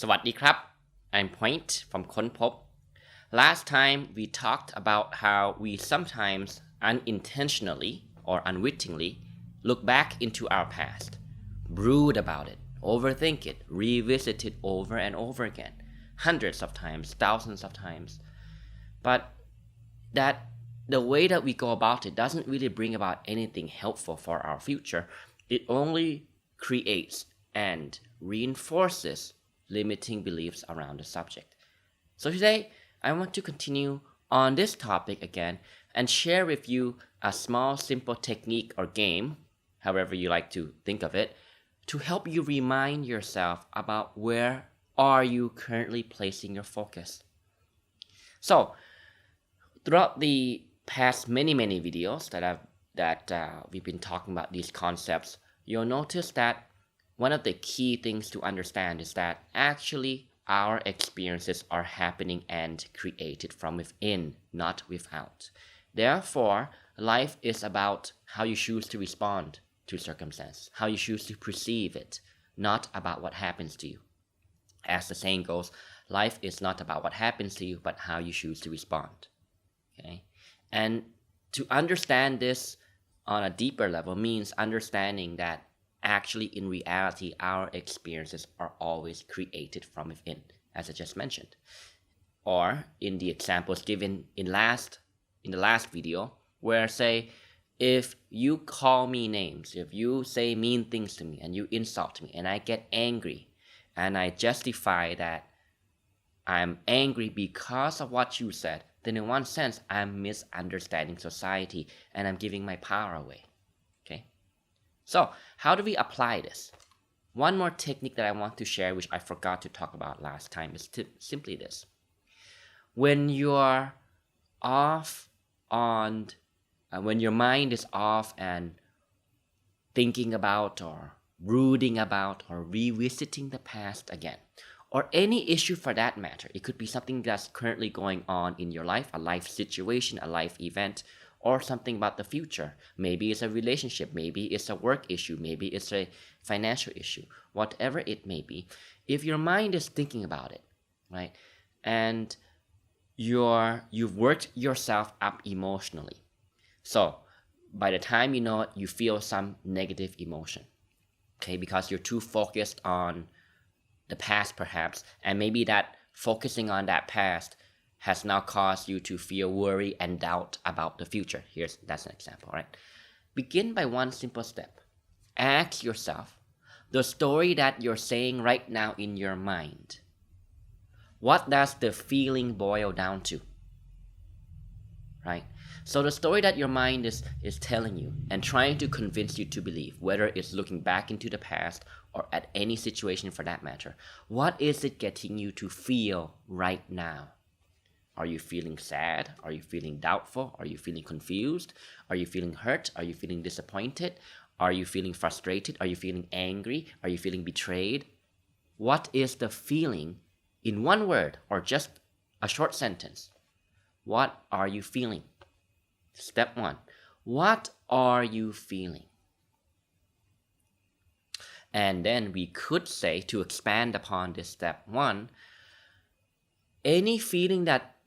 สวัสดีครับ I'm Point from ค้นพบ Last time we talked about how we sometimes unintentionally or unwittingly look back into our past, brood about it, overthink it, revisit it over and over again, hundreds of times, thousands of times. But that the way that we go about it doesn't really bring about anything helpful for our future. It only creates and reinforces limiting beliefs around the subject. So today, I want to continue on this topic again and share with you a small simple technique or game, however you like to think of it, to help you remind yourself about where are you currently placing your focus. So, throughout the past many videos that we've been talking about these concepts, you'll notice that one of the key things to understand is that actually our experiences are happening and created from within, not without. Therefore, life is about how you choose to respond to circumstance, how you choose to perceive it, not about what happens to you. As the saying goes, life is not about what happens to you, but how you choose to respond. Okay? And to understand this on a deeper level means understanding that actually in reality our experiences are always created from within, as I just mentioned. Or in the examples given in the last video, where say if you call me names, if you say mean things to me and you insult me and I get angry and I justify that I'm angry because of what you said, then in one sense, I'm misunderstanding society and I'm giving my power away. Okay? So, how do we apply this? One more technique that I want to share, which I forgot to talk about last time, is simply this. When you're off on, when your mind is off and thinking about or brooding about or revisiting the past again, or any issue for that matter. It could be something that's currently going on in your life, a life situation, a life event, or something about the future. Maybe it's a relationship, maybe it's a work issue, maybe it's a financial issue, whatever it may be. If your mind is thinking about it, right, and you've worked yourself up emotionally. So by the time you know it, you feel some negative emotion, okay, because you're too focused on the past perhaps, and maybe that focusing on that past has now caused you to feel worry and doubt about the future. That's an example, right? Begin by one simple step. Ask yourself, the story that you're saying right now in your mind, what does the feeling boil down to? Right? So the story that your mind is telling you and trying to convince you to believe, whether it's looking back into the past or at any situation for that matter, what is it getting you to feel right now? Are you feeling sad? Are you feeling doubtful? Are you feeling confused? Are you feeling hurt? Are you feeling disappointed? Are you feeling frustrated? Are you feeling angry? Are you feeling betrayed? What is the feeling in one word or just a short sentence? What are you feeling? Step one, what are you feeling? And then we could say, to expand upon this step one, any feeling that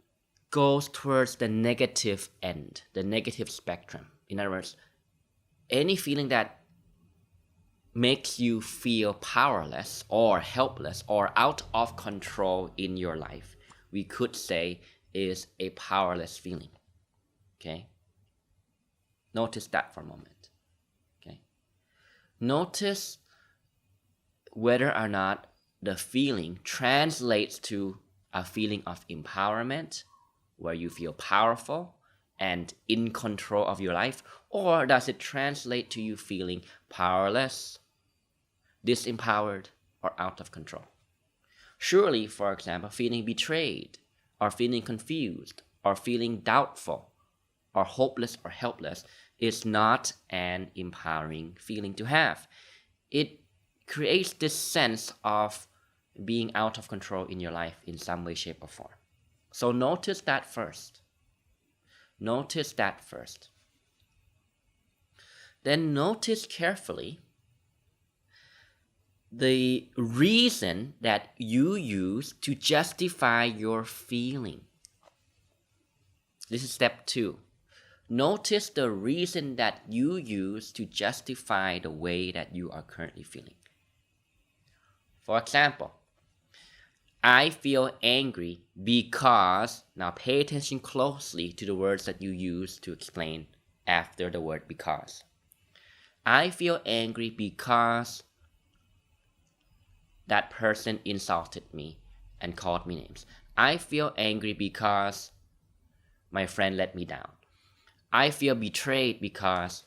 goes towards the negative end, the negative spectrum. In other words, any feeling that makes you feel powerless or helpless or out of control in your life, we could say is a powerless feeling. Okay? Notice that for a moment. Okay? Notice whether or not the feeling translates to a feeling of empowerment, where you feel powerful and in control of your life, or does it translate to you feeling powerless, disempowered, or out of control? Surely, for example, feeling betrayed, or feeling confused, or feeling doubtful, or hopeless or helpless is not an empowering feeling to have. It creates this sense of being out of control in your life in some way, shape, or form. So notice that first. Notice that first. Then notice carefully the reason that you use to justify your feeling. This is step 2. Notice the reason that you use to justify the way that you are currently feeling. For example, I feel angry because, now pay attention closely to the words that you use to explain after the word because. I feel angry because that person insulted me and called me names. I feel angry because my friend let me down. I feel betrayed because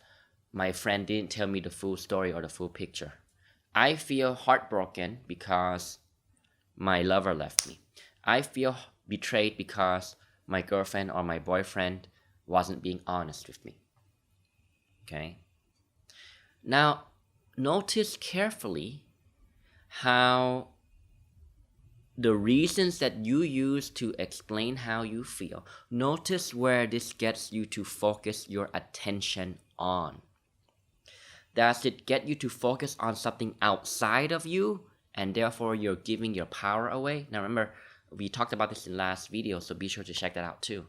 my friend didn't tell me the full story or the full picture. I feel heartbroken because my lover left me. I feel betrayed because my girlfriend or my boyfriend wasn't being honest with me. Okay? Now, notice carefully how the reasons that you use to explain how you feel, notice where this gets you to focus your attention on. Does it get you to focus on something outside of you, and therefore you're giving your power away? Now remember, we talked about this in last video, so be sure to check that out too.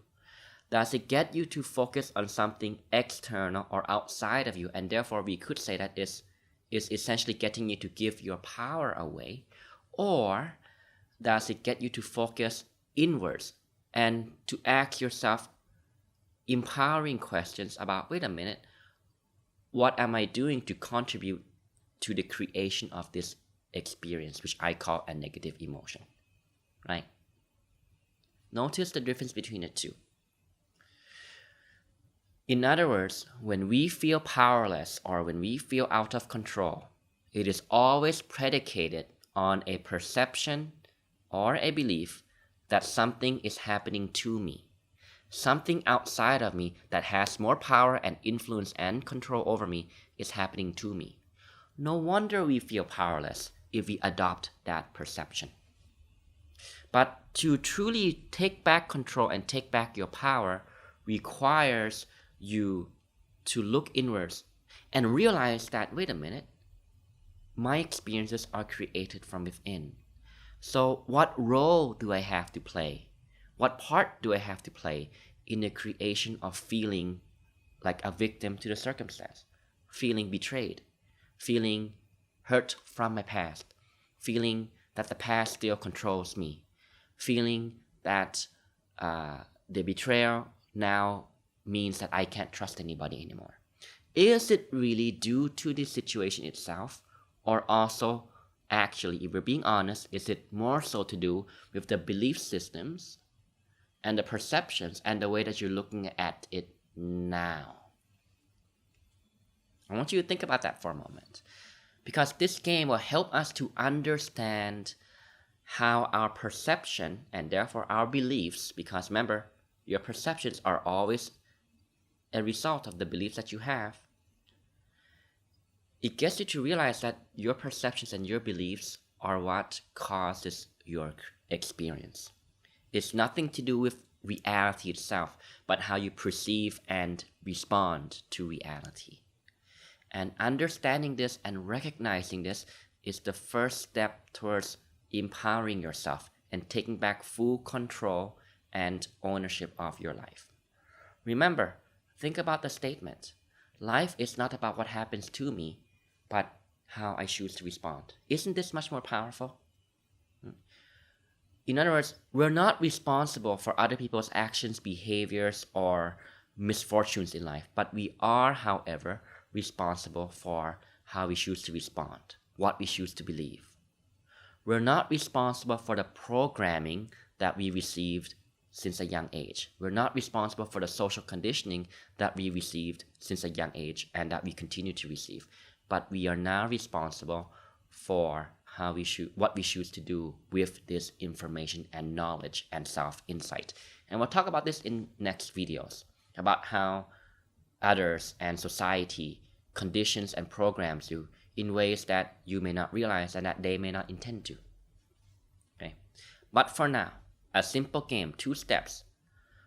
Does it get you to focus on something external or outside of you, and therefore we could say that is essentially getting you to give your power away? Or does it get you to focus inwards and to ask yourself empowering questions about, wait a minute, what am I doing to contribute to the creation of this experience, which I call a negative emotion, right? Notice the difference between the two. In other words, when we feel powerless or when we feel out of control, it is always predicated on a perception or a belief that something is happening to me. Something outside of me that has more power and influence and control over me is happening to me. No wonder we feel powerless if we adopt that perception. But to truly take back control and take back your power requires you to look inwards and realize that, wait a minute, my experiences are created from within. So what role do I have to play? What part do I have to play in the creation of feeling like a victim to the circumstance? Feeling betrayed, feeling hurt from my past, feeling that the past still controls me, feeling that the betrayal now means that I can't trust anybody anymore. Is it really due to the situation itself, or also, actually, if we're being honest, is it more so to do with the belief systems and the perceptions and the way that you're looking at it now? I want you to think about that for a moment, because this game will help us to understand how our perception and therefore our beliefs, because remember, your perceptions are always a result of the beliefs that you have. It gets you to realize that your perceptions and your beliefs are what causes your experience. It's nothing to do with reality itself, but how you perceive and respond to reality. And understanding this and recognizing this is the first step towards empowering yourself and taking back full control and ownership of your life. Remember, think about the statement. Life is not about what happens to me, but how I choose to respond. Isn't this much more powerful? In other words, we're not responsible for other people's actions, behaviors, or misfortunes in life, but we are, however, responsible for how we choose to respond, what we choose to believe. We're not responsible for the programming that we received since a young age. We're not responsible for the social conditioning that we received since a young age and that we continue to receive. But we are now responsible for what we choose to do with this information and knowledge and self-insight. And we'll talk about this in next videos, about how others and society conditions and programs you in ways that you may not realize and that they may not intend to. Okay? But for now, a simple game, 2 steps.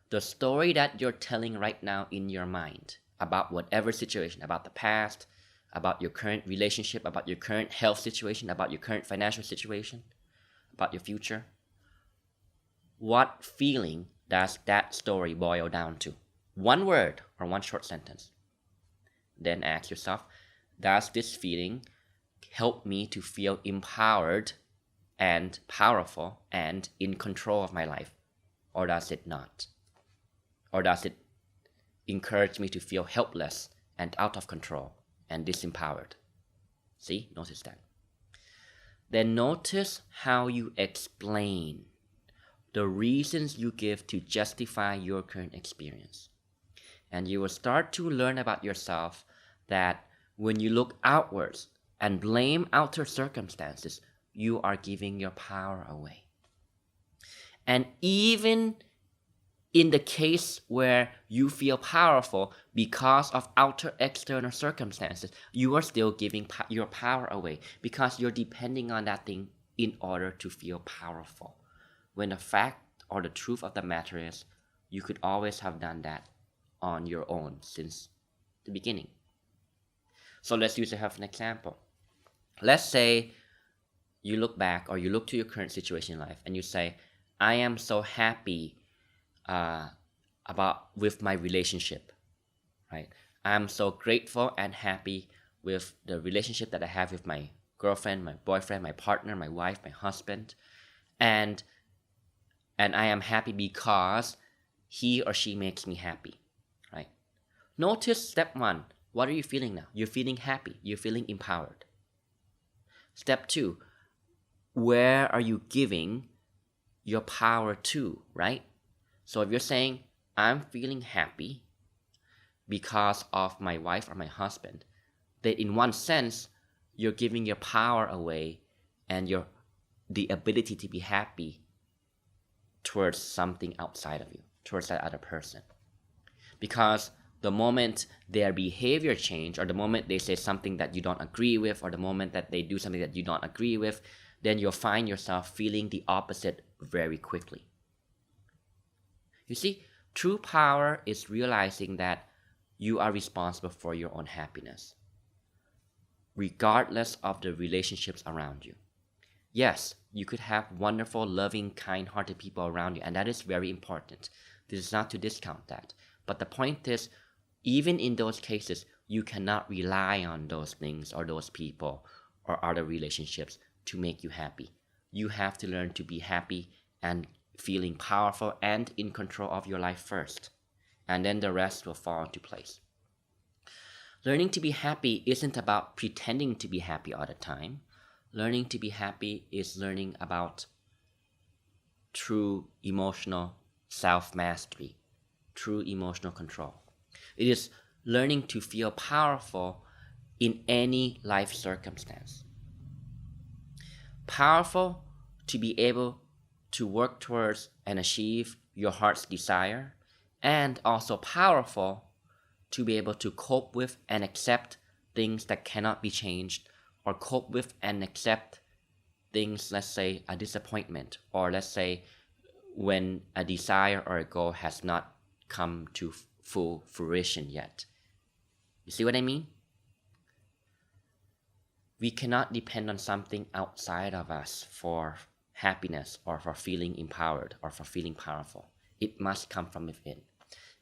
The story that you're telling right now in your mind about whatever situation, about the past, about your current relationship, about your current health situation, about your current financial situation, about your future, what feeling does that story boil down to? One word or one short sentence. Then ask yourself, does this feeling help me to feel empowered and powerful and in control of my life? Or does it not? Or does it encourage me to feel helpless and out of control and disempowered? See, notice that. Then notice how you explain the reasons you give to justify your current experience. And you will start to learn about yourself that when you look outwards and blame outer circumstances, you are giving your power away. And even in the case where you feel powerful because of outer external circumstances, you are still giving your power away because you're depending on that thing in order to feel powerful. When the fact or the truth of the matter is, you could always have done that on your own since the beginning. So let's use it as an example. Let's say you look back or you look to your current situation in life and you say, I am so happy with my relationship, right? I'm so grateful and happy with the relationship that I have with my girlfriend, my boyfriend, my partner, my wife, my husband, and I am happy because he or she makes me happy, right? Notice step 1. What are you feeling now? You're feeling happy. You're feeling empowered. Step 2. Where are you giving your power to, right? So if you're saying, I'm feeling happy because of my wife or my husband, then in one sense, you're giving your power away and the ability to be happy towards something outside of you, towards that other person. Because the moment their behavior change, or the moment they say something that you don't agree with, or the moment that they do something that you don't agree with, then you'll find yourself feeling the opposite very quickly. You see, true power is realizing that you are responsible for your own happiness, regardless of the relationships around you. Yes, you could have wonderful, loving, kind-hearted people around you, and that is very important. This is not to discount that. But the point is, even in those cases, you cannot rely on those things or those people or other relationships to make you happy. You have to learn to be happy and feeling powerful and in control of your life first, and then the rest will fall into place. Learning to be happy isn't about pretending to be happy all the time. Learning to be happy is learning about true emotional self-mastery, true emotional control. It is learning to feel powerful in any life circumstance. Powerful to be able to work towards and achieve your heart's desire, and also powerful to be able to cope with and accept things that cannot be changed, or cope with and accept things, let's say a disappointment, or let's say when a desire or a goal has not come to full fruition yet. You see what I mean? We cannot depend on something outside of us for happiness or for feeling empowered or for feeling powerful. It must come from within.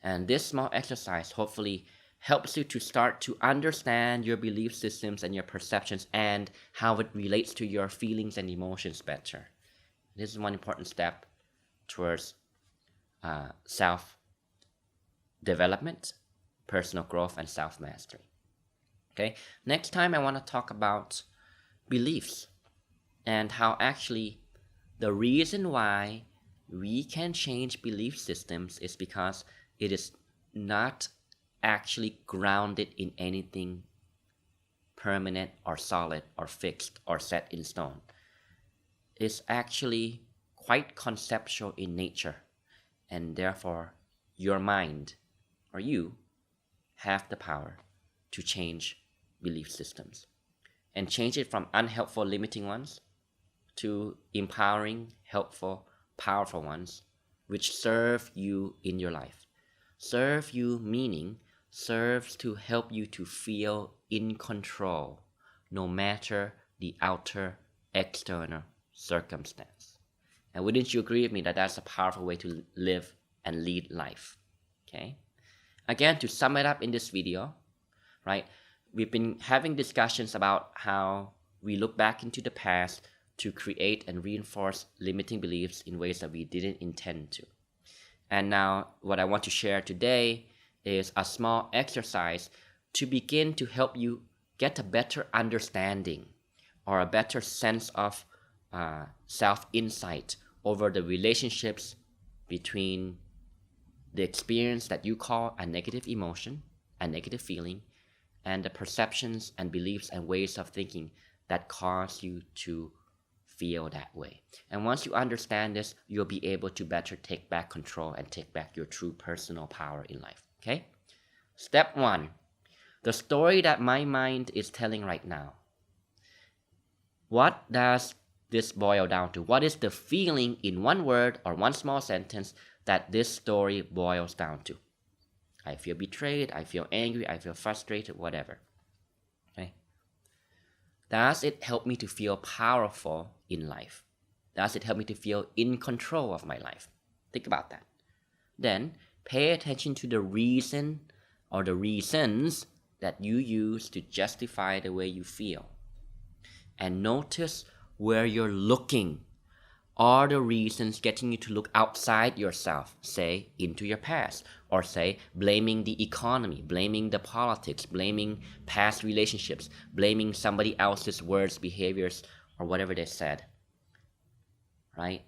And this small exercise hopefully helps you to start to understand your belief systems and your perceptions and how it relates to your feelings and emotions better. This is one important step towards self-development, personal growth, and self-mastery. Okay, next time I want to talk about beliefs and how actually the reason why we can change belief systems is because it is not actually grounded in anything permanent or solid or fixed or set in stone. It's actually quite conceptual in nature, and therefore your mind or you have the power to change belief systems and change it from unhelpful, limiting ones to empowering, helpful, powerful ones which serve you in your life. Serve you meaning serves to help you to feel in control no matter the outer external circumstance. And wouldn't you agree with me that that's a powerful way to live and lead life? Okay. Again, to sum it up in this video, right? We've been having discussions about how we look back into the past to create and reinforce limiting beliefs in ways that we didn't intend to. And now what I want to share today is a small exercise to begin to help you get a better understanding or a better sense of self-insight over the relationships between the experience that you call a negative emotion, a negative feeling, and the perceptions and beliefs and ways of thinking that cause you to feel that way. And once you understand this, you'll be able to better take back control and take back your true personal power in life. Okay? Step 1. The story that my mind is telling right now. What does this boil down to? What is the feeling in one word or one small sentence that this story boils down to? I feel betrayed, I feel angry, I feel frustrated, whatever. Okay? Does it help me to feel powerful in life? Does it help me to feel in control of my life? Think about that. Then pay attention to the reason or the reasons that you use to justify the way you feel. And notice where you're looking. Are the reasons getting you to look outside yourself, say, into your past, or say, blaming the economy, blaming the politics, blaming past relationships, blaming somebody else's words, behaviors, or whatever they said, right?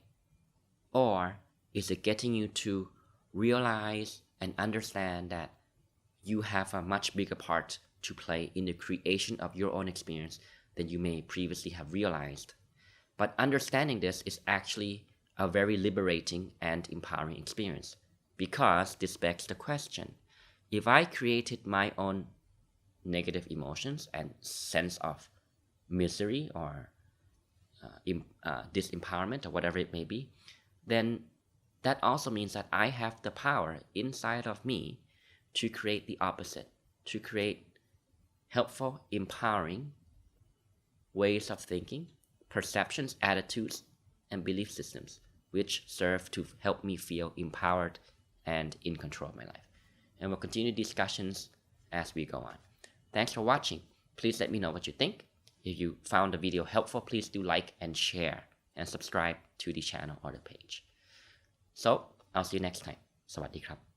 Or is it getting you to realize and understand that you have a much bigger part to play in the creation of your own experience than you may previously have realized? But understanding this is actually a very liberating and empowering experience, because this begs the question, if I created my own negative emotions and sense of misery or disempowerment or whatever it may be, then that also means that I have the power inside of me to create the opposite, to create helpful, empowering ways of thinking, perceptions, attitudes, and belief systems, which serve to help me feel empowered and in control of my life. And we'll continue discussions as we go on. Thanks for watching. Please let me know what you think. If you found the video helpful, please do like and share and subscribe to the channel or the page. So, I'll see you next time. สวัสดีครับ